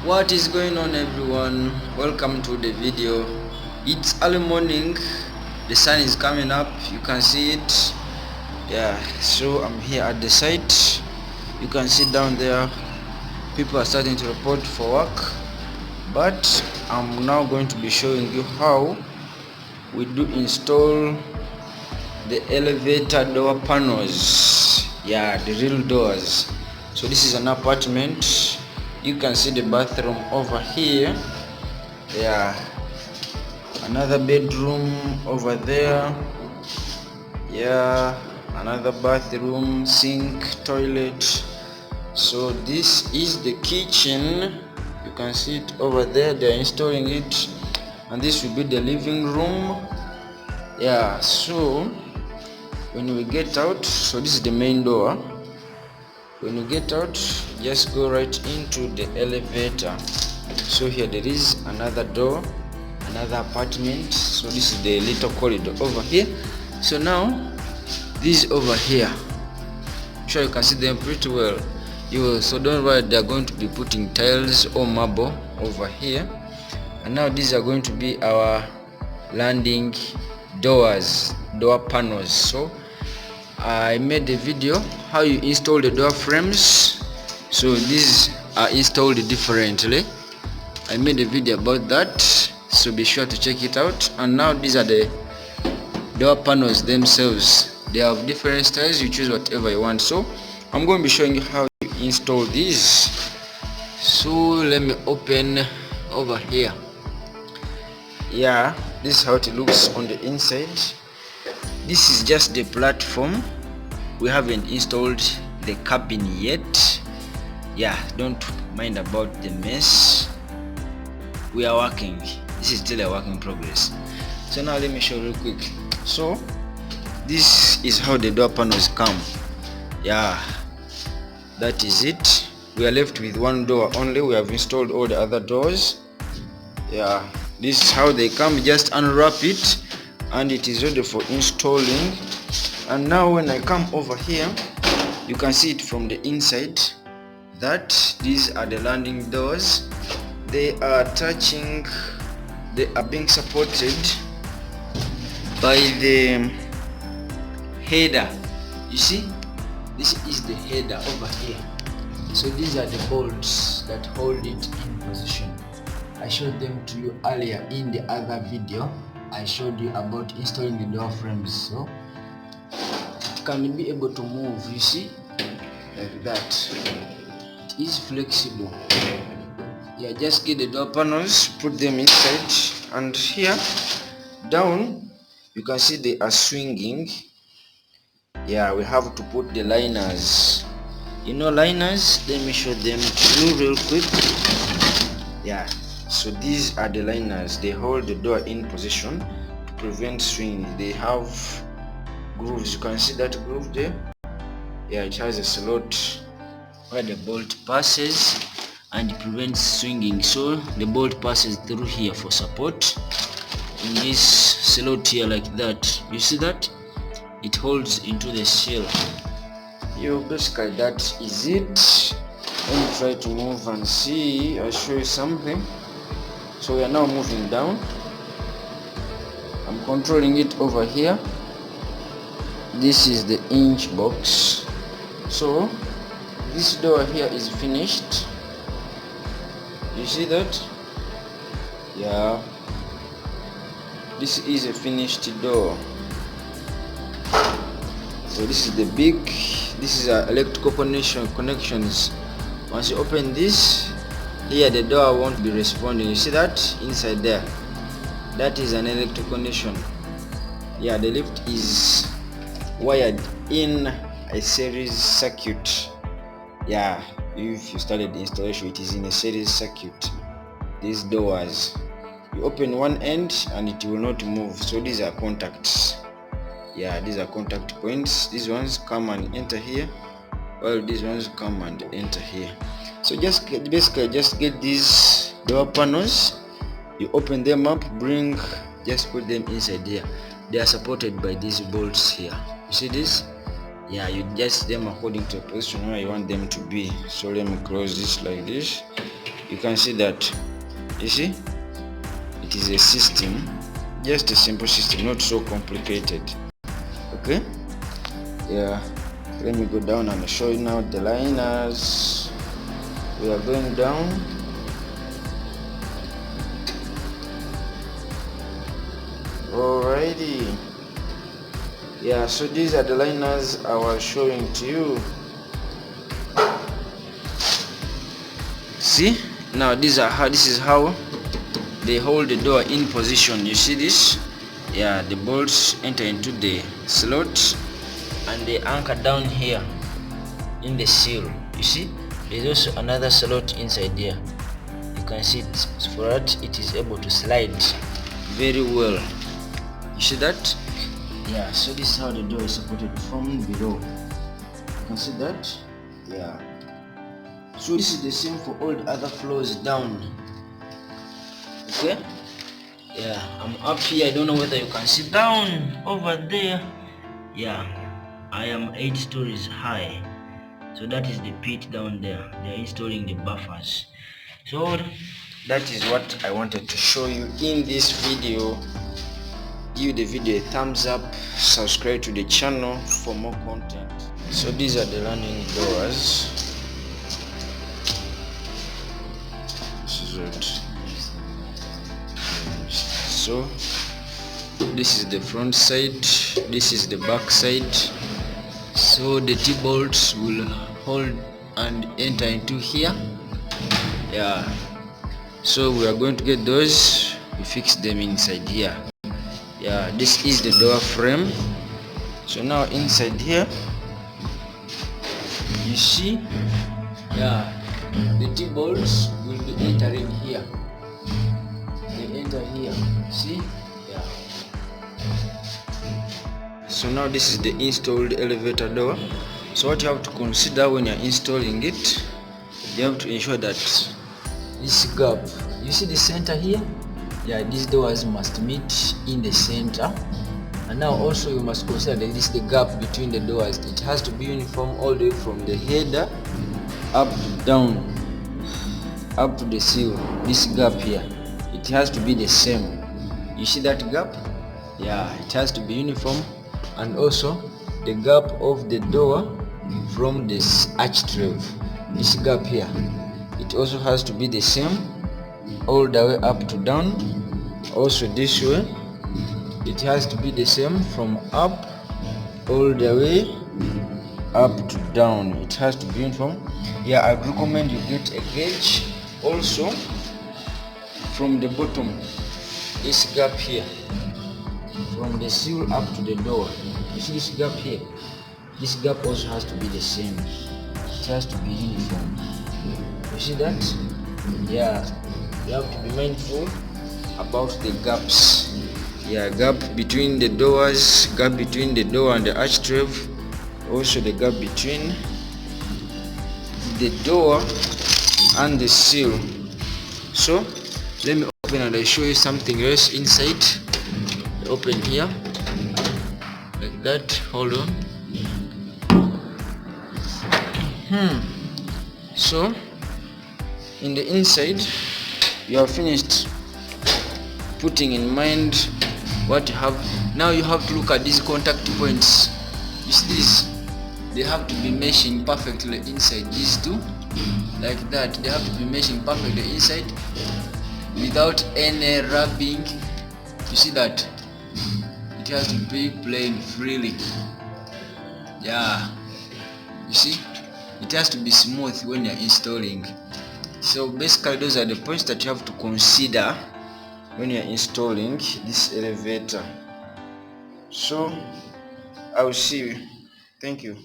What is going on, everyone? Welcome to the video. It's early morning, the sun is coming up, you can see it. Yeah, so I'm here at the site. You can see down there people are starting to report for work, but I'm now going to be showing you how we do install the elevator door panels. Yeah, the real doors. So this is an apartment. You can see the bathroom over here. Yeah, another bedroom over there. Yeah, another bathroom, sink, toilet. So this is the kitchen. You can see it over there. They're installing it, and this will be the living room. Yeah, so when we get out, so this is the main door. When you get out, just go right into the elevator. So here there is another door, another apartment. So this is the little corridor over here. So now this over here, I'm sure you can see them pretty well. So don't worry, they are going to be putting tiles or marble over here. And now these are going to be our landing doors, door panels. So I made a video how you install the door frames. So these are installed differently. I made a video about that, so be sure to check it out. And now these are the door panels themselves. They have different styles, you choose whatever you want. So I'm going to be showing you how you install these. So let me open over here. Yeah, this is how it looks on the inside. This is just the platform. We haven't installed the cabin yet. Yeah, don't mind about the mess. We are working. This is still a work in progress. So now let me show you real quick. So this is how the door panels come. Yeah, that is it. We are left with one door only. We have installed all the other doors. Yeah, this is how they come. Just unwrap it and it is ready for installing. And now when I come over here, you can see it from the inside that these are the landing doors. They are being supported by the header. You see, this is the header over here. So these are the bolts that hold it in position. I showed them to you earlier in the other video. I showed you about installing the door frames. So it can be able to move, you see, like that. It is flexible. Yeah, just get the door panels, put them inside, and here down you can see they are swinging. Yeah, we have to put the liners. You know liners? Let me show them to you real quick. Yeah, so these are the liners. They hold the door in position to prevent swinging. They have grooves. You can see that groove there. Yeah, it has a slot where the bolt passes and it prevents swinging. So the bolt passes through here for support in this slot here, like that. You see that? It holds into the shell. Basically that is it. Let me try to move and see. I'll show you something. So we are now moving down. I'm controlling it over here. This is the inch box. So this door here is finished. You see that? Yeah, this is a finished door. So this is the big, this is our electrical connections. Once you open this here, the door won't be responding. You see that inside there? That is an electrical connection. Yeah, the lift is wired in a series circuit. Yeah, if you started the installation, it is in a series circuit. These doors, you open one end and it will not move. So these are contacts. Yeah, these are contact points. These ones come and enter here, while these ones come and enter here. So basically just get these door panels, you open them up, just put them inside here. They are supported by these bolts here. You see this? Yeah, you adjust them according to the position where you want them to be. So let me close this like this. you can see that, you see, it is a system, just a simple system, not so complicated. Okay, yeah, let me go down and show you now the liners. We are going down. Alrighty, yeah, so these are the liners I was showing to you. See, now this is how they hold the door in position. You see this? Yeah, the bolts enter into the slot and they anchor down here in the seal. You see, there's also another slot inside there. You can see it. So for that, it is able to slide very well. You see that? Yeah, so this is how the door is supported from below. You can see that? Yeah. So this is the same for all the other floors down. Okay? Yeah, I'm up here. I don't know whether you can see down over there. Yeah, I am 8 stories high. So that is the pit down there. They are installing the buffers. So that is what I wanted to show you in this video. Give the video a thumbs up, subscribe to the channel for more content. So these are the landing doors. This is it. So this is the front side, this is the back side. So the T-bolts will hold and enter into here. Yeah, so we are going to get those, we fix them inside here. Yeah, this is the door frame. So now inside here, you see, yeah, the T-bolts will be entering here. They enter here, see? Yeah. So now this is the installed elevator door. So what you have to consider when you're installing it, you have to ensure that this gap, you see the center here? Yeah, these doors must meet in the center. And now also you must consider that this is the gap between the doors. It has to be uniform all the way from the header up to down, up to the seal. This gap here, it has to be the same. You see that gap? Yeah, it has to be uniform. And also the gap of the door from this arch trave, this gap here, it also has to be the same all the way up to down. Also this way, it has to be the same from up all the way up to down. It has to be uniform. Yeah, I recommend you get a gauge also from the bottom, this gap here, from the seal up to the door. You see this gap here? This gap also has to be the same. It has to be uniform. You see that? Yeah, you have to be mindful about the gaps. Yeah, gap between the doors, gap between the door and the arch trave, also the gap between the door and the seal. So let me open and I show you something else inside. Open here like that. Hold on. So in the inside, you have finished putting in mind what you have. Now you have to look at these contact points. You see this? They have to be meshing perfectly inside these two, like that. They have to be meshing perfectly inside without any rubbing. You see that? It has to be playing freely. Yeah, you see, it has to be smooth when you're installing. So basically those are the points that you have to consider when you're installing this elevator. So I will see you. Thank you.